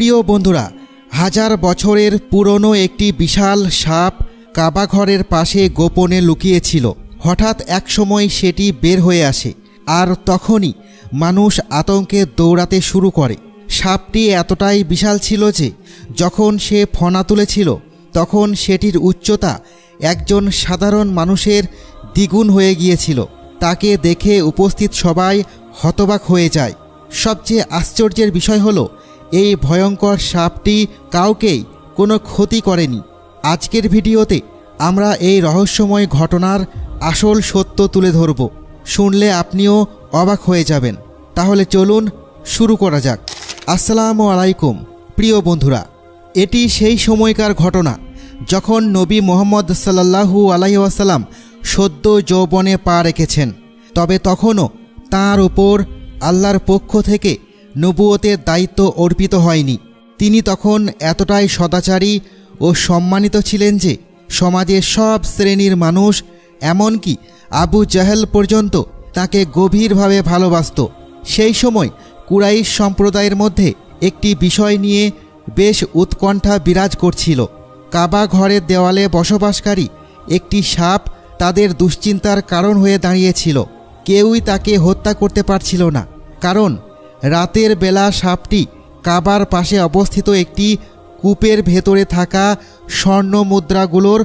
প্রিয় বন্ধুরা, হাজার বছরের পুরনো একটি বিশাল সাপ কাবা ঘরের পাশে গোপনে লুকিয়েছিল। হঠাৎ একসময় সেটি বের হয়ে আসে, আর তখনই মানুষ আতঙ্কে দৌড়াতে শুরু করে। সাপটি এতটাই বিশাল ছিল যে যখন সে ফনা তুলেছিল তখন সেটির উচ্চতা একজন সাধারণ মানুষের দ্বিগুণ হয়ে গিয়েছিল। তাকে দেখে উপস্থিত সবাই হতবাক হয়ে যায়। সবচেয়ে আশ্চর্যের বিষয় হলো, এই ভয়ঙ্কর সাপটি কাউকেই কোনো ক্ষতি করেনি। আজকের ভিডিওতে আমরা এই রহস্যময় ঘটনার আসল সত্য তুলে ধরব। শুনলে আপনিও অবাক হয়ে যাবেন। তাহলে চলুন শুরু করা যাক। আসসালামু আলাইকুম প্রিয় বন্ধুরা, এটি সেই সময়কার ঘটনা যখন নবী মুহাম্মদ সাল্লাল্লাহু আলাইহি ওয়াসাল্লাম সদ্য যৌবনে পা রেখেছেন। তবে তখনও তাঁর ওপর আল্লাহর পক্ষ থেকে নবুয়তের দায়িত্ব অর্পিত হয়নি। তিনি তখন এতটাই সদাচারী ও সম্মানিত ছিলেন যে সমাজের সব শ্রেণীর মানুষ, এমনকি আবু জাহেল পর্যন্ত তাকে গভীরভাবে ভালোবাসত। সেই সময় কুরাইশ সম্প্রদায়ের মধ্যে একটি বিষয় নিয়ে বেশ উৎকণ্ঠা বিরাজ করছিল। কাবা ঘরের দেওয়ালে বসবাসকারী একটি সাপ তাদের দুশ্চিন্তার কারণ হয়ে দাঁড়িয়েছিল। কেউই তাকে হত্যা করতে পারছিল না, কারণ রাতের বেলা সাপটি কাবার পাশে অবস্থিত একটি কূপের ভেতরে থাকা স্বর্ণ মুদ্রাগুলোর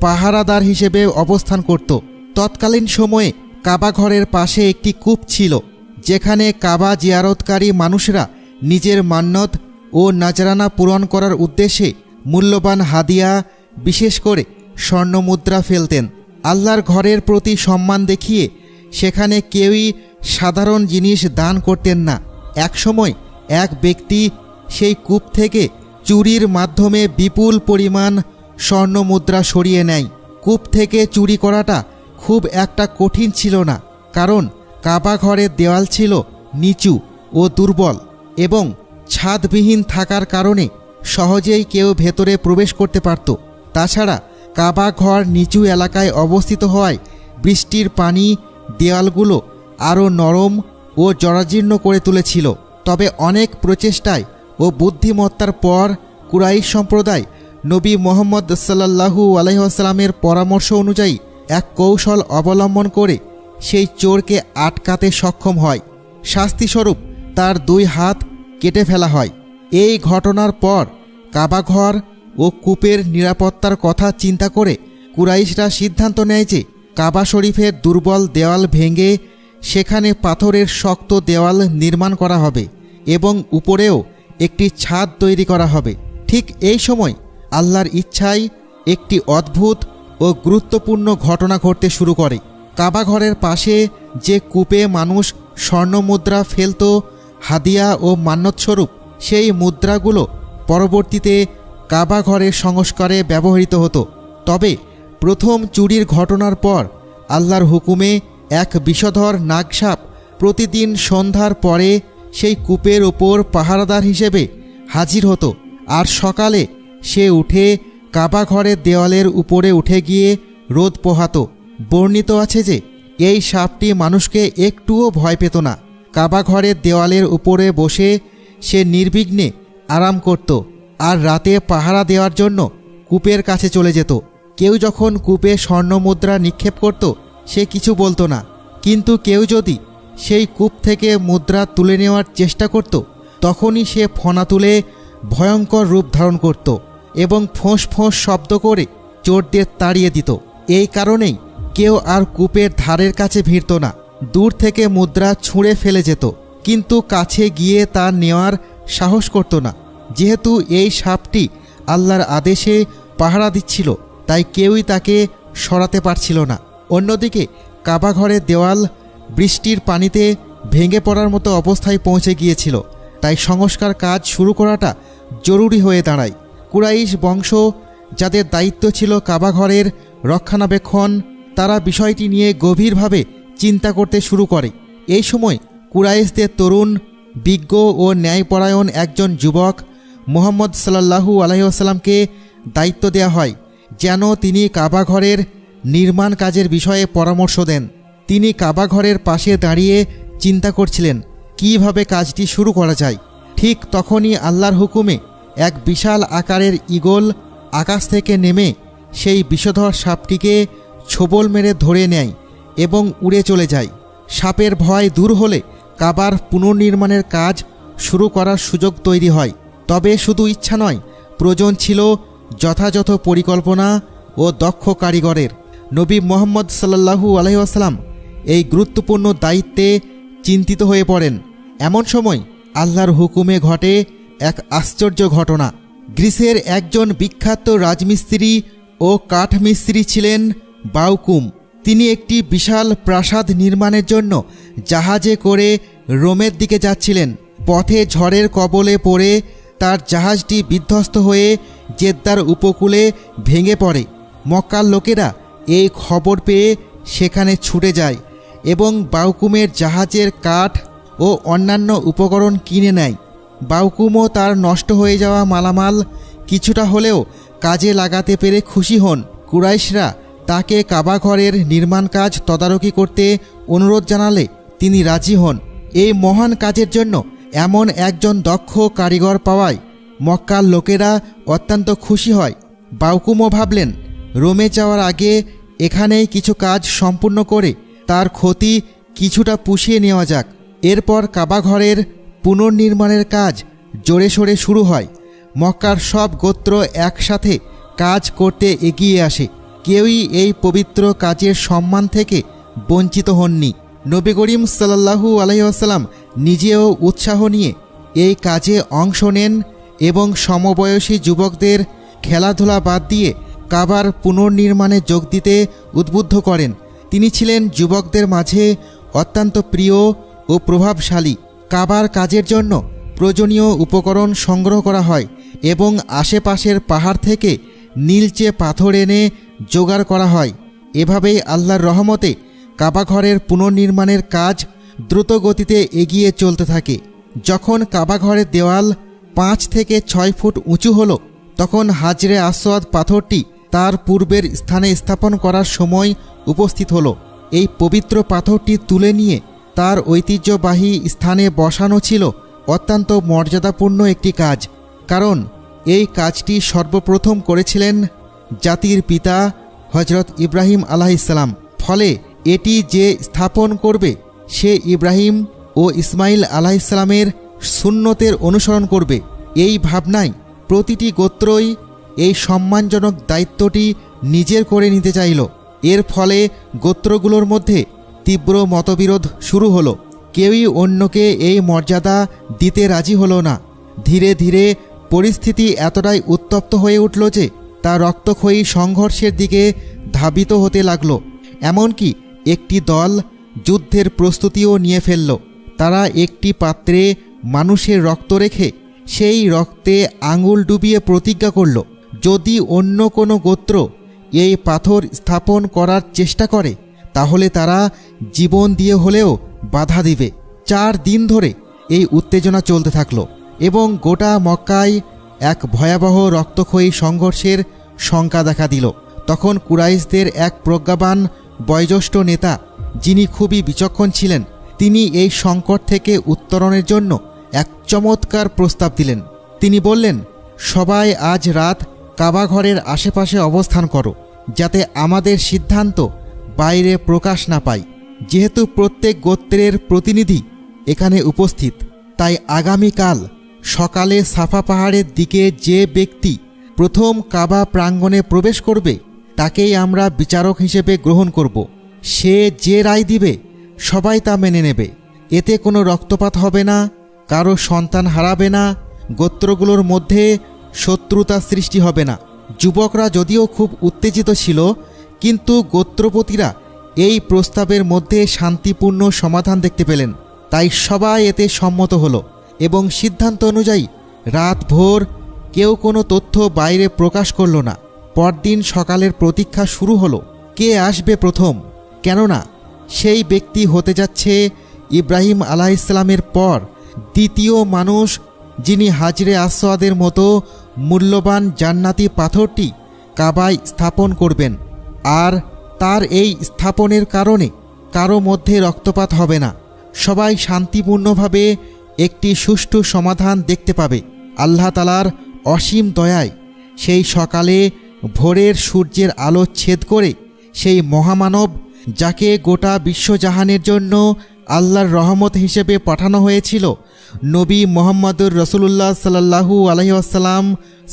পাহারাদার হিসেবে অবস্থান করত। তৎকালীন সময়ে কাবা ঘরের পাশে একটি কূপ ছিল, যেখানে কাবা জিয়ারতকারী মানুষরা নিজের মান্নত ও নাজরানা পূরণ করার উদ্দেশ্যে মূল্যবান হাদিয়া, বিশেষ করে স্বর্ণমুদ্রা ফেলতেন। আল্লাহর ঘরের প্রতি সম্মান দেখিয়ে সেখানে কেউই সাধারণ জিনিস দান করতেন না। একসময় এক ব্যক্তি সেই কূপ থেকে চুরির মাধ্যমে বিপুল পরিমাণ স্বর্ণমুদ্রা সরিয়ে নেয়। কূপ থেকে চুরি করাটা খুব একটা কঠিন ছিল না, কারণ কাবা ঘরের দেওয়াল ছিল নিচু ও দুর্বল এবং ছাদবিহীন থাকার কারণে সহজেই কেউ ভেতরে প্রবেশ করতে পারত। তাছাড়া কাবা ঘর নিচু এলাকায় অবস্থিত হওয়ায় বৃষ্টির পানি দেওয়ালগুলো আরও নরম ও জরাজীর্ণ করে তুলেছিল। তবে অনেক প্রচেষ্টায় ও বুদ্ধিমত্তার পর কুরাইশ সম্প্রদায় নবী মুহাম্মদ সাল্লাল্লাহু আলাইহি ওয়াসাল্লামের পরামর্শ অনুযায়ী এক কৌশল অবলম্বন করে সেই চোরকে আটকাতে সক্ষম হয়। শাস্তিস্বরূপ তার 2 হাত কেটে ফেলা হয়। এই ঘটনার পর কাবাঘর ও কূপের নিরাপত্তার কথা চিন্তা করে কুরাইশরা সিদ্ধান্ত নেয় যে কাবা শরীফের দুর্বল দেওয়াল ভেঙে সেখানে পাথরের শক্ত দেওয়াল নির্মাণ করা হবে এবং উপরেও একটি ছাদ তৈরি করা হবে। ঠিক এই সময় আল্লাহর ইচ্ছায় একটি অদ্ভুত ও গুরুত্বপূর্ণ ঘটনা ঘটতে শুরু করে। কাবা ঘরের পাশে যে কূপে মানুষ স্বর্ণমুদ্রা ফেলত হাদিয়া ও মান্যতস্বরূপ, সেই মুদ্রাগুলো পরবর্তীতে কাবা ঘরের সংস্কারে ব্যবহৃত হতো। তবে প্রথম চুরির ঘটনার পর আল্লাহর হুকুমে এক বিষধর নাগসাপ প্রতিদিন সন্ধ্যার পরে সেই কূপের ওপর পাহারাদার হিসেবে হাজির হতো, আর সকালে সে উঠে কাবা ঘরের দেওয়ালের উপরে উঠে গিয়ে রোদ পোহাতো। বর্ণিত আছে যে এই সাপটি মানুষকে একটুও ভয় পেত না। কাবা ঘরের দেওয়ালের উপরে বসে সে নির্বিঘ্নে আরাম করত, আর রাতে পাহারা দেওয়ার জন্য কূপের কাছে চলে যেত। কেউ যখন কূপে স্বর্ণমুদ্রা নিক্ষেপ করত সে কিছু বলতো না, কিন্তু কেউ যদি সেই কূপ থেকে মুদ্রা তুলে নেওয়ার চেষ্টা করত তখনই সে ফনা তুলে ভয়ঙ্কর রূপ ধারণ করত এবং ফোঁস ফোঁস শব্দ করে চোরদের তাড়িয়ে দিত। এই কারণেই কেউ আর কূপের ধারের কাছে ভিড়ত না। দূর থেকে মুদ্রা ছুঁড়ে ফেলে যেত, কিন্তু কাছে গিয়ে তা নেওয়ার সাহস করত না। যেহেতু এই সাপটি আল্লাহর আদেশে পাহারা দিচ্ছিল, তাই কেউই তাকে সরাতে পারছিল না। অন্যদিকে কাবা ঘরের দেওয়াল বৃষ্টির পানিতে ভেঙে পড়ার মতো অবস্থায় পৌঁছে গিয়েছিল, তাই সংস্কার কাজ শুরু করাটা জরুরি হয়ে দাঁড়ায়। কুরাইশ বংশ, যাদের দায়িত্ব ছিল কাবা ঘরের রক্ষণাবেক্ষণ, তারা বিষয়টি নিয়ে গভীরভাবে চিন্তা করতে শুরু করে। এই সময় কুরাইশদের তরুণ, বিজ্ঞ ও ন্যায়পরায়ণ একজন যুবক মুহাম্মদ সাল্লাল্লাহু আলাইহি ওয়াসাল্লামকে দায়িত্ব দেওয়া হয় যেন তিনি কাবা ঘরের নির্মাণ কাজের বিষয়ে পরামর্শ দেন। তিনি কাবা ঘরের পাশে দাঁড়িয়ে চিন্তা করছিলেন কিভাবে কাজটি শুরু করা যায়। ঠিক তখনই আল্লাহর হুকুমে এক বিশাল আকারের ঈগল আকাশ থেকে নেমে সেই বিষধর সাপটিকে ছোবল মেরে ধরে নেয় এবং উড়ে চলে যায়। সাপের ভয় দূর হলে কাবার পুনর্নির্মাণের কাজ শুরু করার সুযোগ তৈরি হয়। তবে শুধু ইচ্ছা নয়, প্রয়োজন ছিল যথাযথ পরিকল্পনা ও দক্ষ কারিগরের। নবী মুহাম্মদ সাল্লাল্লাহু আলাইহি ওয়াসাল্লাম এই গুরুত্বপূর্ণ দায়িত্বে চিন্তিত হয়ে পড়েন। এমন সময় আল্লাহর হুকুমে ঘটে এক আশ্চর্য ঘটনা। গ্রিসের একজন বিখ্যাত রাজমিস্ত্রি ও কাঠমিস্ত্রি ছিলেন বাউকুম। তিনি একটি বিশাল প্রাসাদ নির্মাণের জন্য জাহাজে করে রোমের দিকে যাচ্ছিলেন। পথে ঝড়ের কবলে পড়ে তার জাহাজটি বিধ্বস্ত হয়ে জেদ্দার উপকূলে ভেঙে পড়ে। মক্কার লোকেরা এই খবর পেয়ে সেখানে ছুটে যায় এবং বাউকুমের জাহাজের কাঠ ও অন্যান্য উপকরণ কিনে নেয়। বাউকুমও তার নষ্ট হয়ে যাওয়া মালামাল কিছুটা হলেও কাজে লাগাতে পেরে খুশি হন। কুরাইশরা তাকে কাবা ঘরের নির্মাণ কাজ তদারকি করতে অনুরোধ জানালে তিনি রাজি হন। এই মহান কাজের জন্য এমন একজন দক্ষ কারিগর পাওয়ায় মক্কার লোকেরা অত্যন্ত খুশি হয়। বাউকুমও ভাবলেন, রোমে যাওয়ার আগে এখানেই কিছু কাজ সম্পূর্ণ করে তার ক্ষতি কিছুটা পুষিয়ে নেওয়া যাক। এরপর কাবা ঘরের পুনর্নির্মাণের কাজ জোরে সোরে শুরু হয়। মক্কার সব গোত্র একসাথে কাজ করতে এগিয়ে আসে। কেউই এই পবিত্র কাজের সম্মান থেকে বঞ্চিত হননি। নবী করিম সাল্লাল্লাহু আলাইহি ওয়াসাল্লাম নিজেও উৎসাহ নিয়ে এই কাজে অংশ নেন এবং সমবয়সী যুবকদের খেলাধুলা বাদ দিয়ে কাবার পুনর্নির্মাণে যোগ দিতে উদ্বুদ্ধ করেন। তিনি ছিলেন যুবকদের মাঝে অত্যন্ত প্রিয় ও প্রভাবশালী। কাবার কাজের জন্য প্রয়োজনীয় উপকরণ সংগ্রহ করা হয় এবং আশেপাশের পাহাড় থেকে নীলচে পাথর এনে জোগাড় করা হয়। এভাবেই আল্লাহর রহমতে কাবা ঘরের পুনর্নির্মাণের কাজ দ্রুত গতিতে এগিয়ে চলতে থাকে। যখন কাবা ঘরের দেওয়াল 5 থেকে 6 ফুট উঁচু হলো, তখন হাজরে আসওয়াদ পাথরটি তার পূর্বের স্থানে স্থাপন করার সময় উপস্থিত হলো। এই পবিত্র পাথরটি তুলে নিয়ে তার ঐতিহ্যবাহী স্থানে বসানো ছিল অত্যন্ত মর্যাদাপূর্ণ একটি কাজ, কারণ এই কাজটি সর্বপ্রথম করেছিলেন জাতির পিতা হজরত ইব্রাহিম আলাইহিসসালাম। ফলে এটি যে স্থাপন করবে সে ইব্রাহিম ও ইসমাইল আলাইহিসসালামের সুন্নতের অনুসরণ করবে। এই ভাবনায় প্রতিটি গোত্রই এই সম্মানজনক দায়িত্বটি নিজের করে নিতে চাইল। এর ফলে গোত্রগুলোর মধ্যে তীব্র মতবিরোধ শুরু হলো। কেউই অন্যকে এই মর্যাদা দিতে রাজি হলো না। ধীরে ধীরে পরিস্থিতি এতটাই উত্তপ্ত হয়ে উঠল যে তা রক্তক্ষয়ী সংঘর্ষের দিকে ধাবিত হতে লাগল। এমনকি একটি দল যুদ্ধের প্রস্তুতিও নিয়ে ফেলল। তারা একটি পাত্রে মানুষের রক্ত রেখে সেই রক্তে আঙুল ডুবিয়ে প্রতিজ্ঞা করল, যদি অন্য কোনো গোত্র এই পাথর স্থাপন করার চেষ্টা করে তাহলে তারা জীবন দিয়ে হলেও বাধা দিবে। 4 দিন ধরে এই উত্তেজনা চলতে থাকলো এবং গোটা মক্কায় এক ভয়াবহ রক্তক্ষয়ী সংঘর্ষের শঙ্কা দেখা দিল। তখন কুরাইশদের এক প্রজ্ঞাবান বয়োজ্যেষ্ঠ নেতা, যিনি খুবই বিচক্ষণ ছিলেন, তিনি এই সংকট থেকে উত্তরণের জন্য এক চমৎকার প্রস্তাব দিলেন। তিনি বললেন, সবাই আজ রাত কাবা ঘরের আশেপাশে অবস্থান করো, যাতে আমাদের সিদ্ধান্ত বাইরে প্রকাশ না পায়। যেহেতু প্রত্যেক গোত্রের প্রতিনিধি এখানে উপস্থিত, তাই আগামীকাল সকালে সাফা পাহাড়ের দিকে যে ব্যক্তি প্রথম কাবা প্রাঙ্গণে প্রবেশ করবে তাকেই আমরা বিচারক হিসেবে গ্রহণ করব। সে যে রায় দিবে সবাই তা মেনে নেবে। এতে কোনো রক্তপাত হবে না, কারো সন্তান হারাবে না, গোত্রগুলোর মধ্যে শত্রুতা সৃষ্টি হবে না। যুবকরা যদিও খুব উত্তেজিত ছিল, কিন্তু গোত্রপতিরা এই প্রস্তাবের মধ্যে শান্তিপূর্ণ সমাধান দেখতে পেলেন। তাই সবাই এতে সম্মত হলো এবং সিদ্ধান্ত অনুযায়ী রাত ভোর কেউ কোনো তথ্য বাইরে প্রকাশ করল না। পরদিন সকালের প্রতীক্ষা শুরু হলো, কে আসবে প্রথম। কেননা সেই ব্যক্তি হতে যাচ্ছে ইব্রাহিম আলাইহিসসালামের পর দ্বিতীয় মানুষ, যিনি হাজরে আসওয়াদের মতো মূল্যবান জান্নাতি পাথরটি কাবায় স্থাপন করবেন। আর তার এই স্থাপনের কারণে কারো মধ্যে রক্তপাত হবে না। সবাই শান্তিপূর্ণভাবে একটি সুষ্ঠু সমাধান দেখতে পাবে। আল্লাহ তাআলার অসীম দয়ায় সেই সকালে ভোরের সূর্যের আলো ছেদ করে সেই মহামানব, যাকে গোটা বিশ্বজাহানের জন্য আল্লাহর রহমত হিসেবে পাঠানো হয়েছিল, নবী মুহাম্মদুর রাসূলুল্লাহ সাল্লাল্লাহু আলাইহি ওয়াসাল্লাম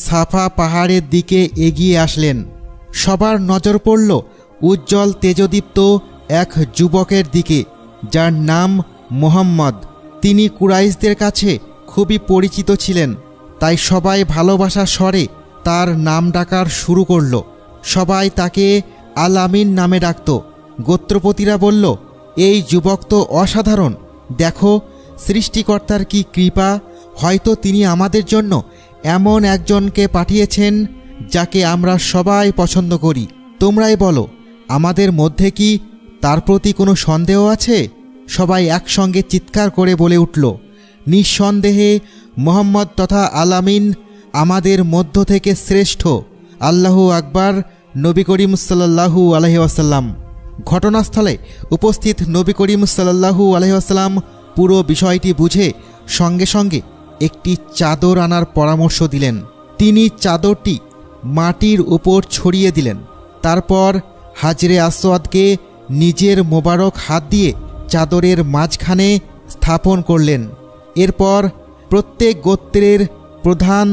সাফা পাহাড়ের দিকে এগিয়ে আসলেন। সবার নজর পড়ল উজ্জ্বল তেজদীপ্ত এক যুবকের দিকে, যার নাম মুহাম্মদ। তিনি কুরাইশদের কাছে খুবই পরিচিত ছিলেন, তাই সবাই ভালোবাসার স্বরে তার নাম ডাকার শুরু করল। সবাই তাকে আল আমিন নামে ডাকত। গোত্রপতিরা বলল, এই যুবক তো অসাধারণ, দেখো সৃষ্টিকর্তার কি কৃপা, হয়তো তিনি আমাদের জন্য এমন একজনকে পাঠিয়েছেন যাকে আমরা সবাই পছন্দ করি। তোমরাই বলো, আমাদের মধ্যে কি তার প্রতি কোনো সন্দেহ আছে? সবাই একসঙ্গে চিৎকার করে বলে উঠল, নিঃসন্দেহে মুহাম্মদ তথা আল আমিন আমাদের মধ্য থেকে শ্রেষ্ঠ। আল্লাহু আকবার। নবী করিম সাল্লাল্লাহু আলাইহি ওয়াসাল্লাম। ঘটনাস্থলে উপস্থিত নবী করিম সাল্লাল্লাহু আলাইহি ওয়াসাল্লাম পুরো বিষয়টি বুঝে সঙ্গে সঙ্গে একটি চাদর আনার পরামর্শ দিলেন। তিনি চাদরটি মাটির উপর ছড়িয়ে দিলেন। তারপর হাজরে আসওয়াদকে নিজের মোবারক হাত দিয়ে চাদরের মাঝখানে স্থাপন করলেন। এরপর প্রত্যেক গোত্রের প্রধান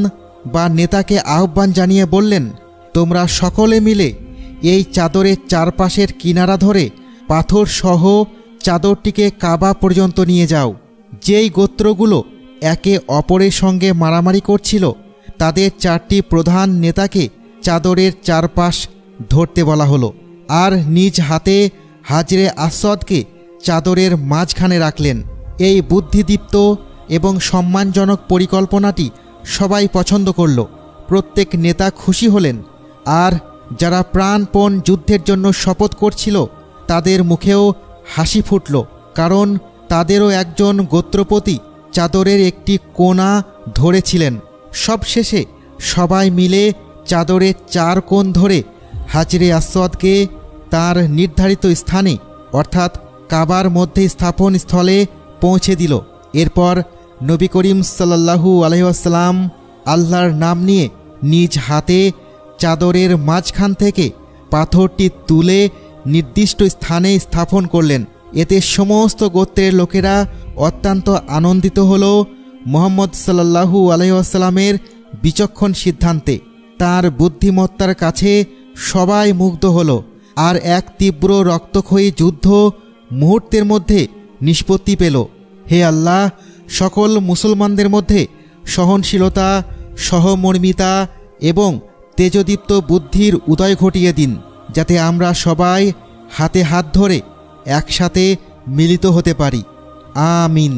বা নেতাকে আহ্বান জানিয়ে বললেন, তোমরা সকলে মিলে এই চাদরের চারপাশের কিনারা ধরে পাথর সহ চাদরটিকে কাবা পর্যন্ত নিয়ে যাও। যেই গোত্রগুলো একে অপরের সঙ্গে মারামারি করছিল, তাদের চারটি প্রধান নেতাকে চাদরের চারপাশ ধরতে বলা হলো, আর নিজ হাতে হাজরে আসওয়াদকে চাদরের মাঝখানে রাখলেন। এই বুদ্ধিদীপ্ত এবং সম্মানজনক পরিকল্পনাটি সবাই পছন্দ করল। প্রত্যেক নেতা খুশি হলেন, আর যারা প্রাণপণ যুদ্ধের জন্য শপথ করছিল তাদের মুখেও হাসি ফুটল, কারণ তাদেরও একজন গোত্রপতি চাদরের একটি কোণা ধরেছিলেন। সবশেষে সবাই মিলে চাদরের চার কোণ ধরে হাজরে আসওয়াদকে তার নির্ধারিত স্থানে অর্থাৎ কাবার মধ্যে স্থাপন স্থলে পৌঁছে দিল। এরপর নবী করিম সাল্লাল্লাহু আলাইহি ওয়াসাল্লাম আল্লাহর নাম নিয়ে নিজ হাতে চাদরের মাঝখান থেকে পাথরটি তুলে নির্দিষ্ট স্থানে স্থাপন করলেন। এতে সমস্ত গোত্রের লোকেরা অত্যন্ত আনন্দিত হল মুহাম্মদ সাল্লাল্লাহু আলাইহি ওয়াসাল্লামের বিচক্ষণ সিদ্ধান্তে। তার বুদ্ধিমত্তার কাছে সবাই মুগ্ধ হল, আর এক তীব্র রক্তক্ষয়ী যুদ্ধ মুহূর্তের মধ্যে নিষ্পত্তি পেল। হে আল্লাহ, সকল মুসলমানদের মধ্যে সহনশীলতা, সহমর্মিতা এবং তেজদীপ্ত বুদ্ধির উদয় ঘটিয়ে দিন, যাতে আমরা সবাই হাতে হাত ধরে একসাথে মিলিত হতে পারি। আমিন।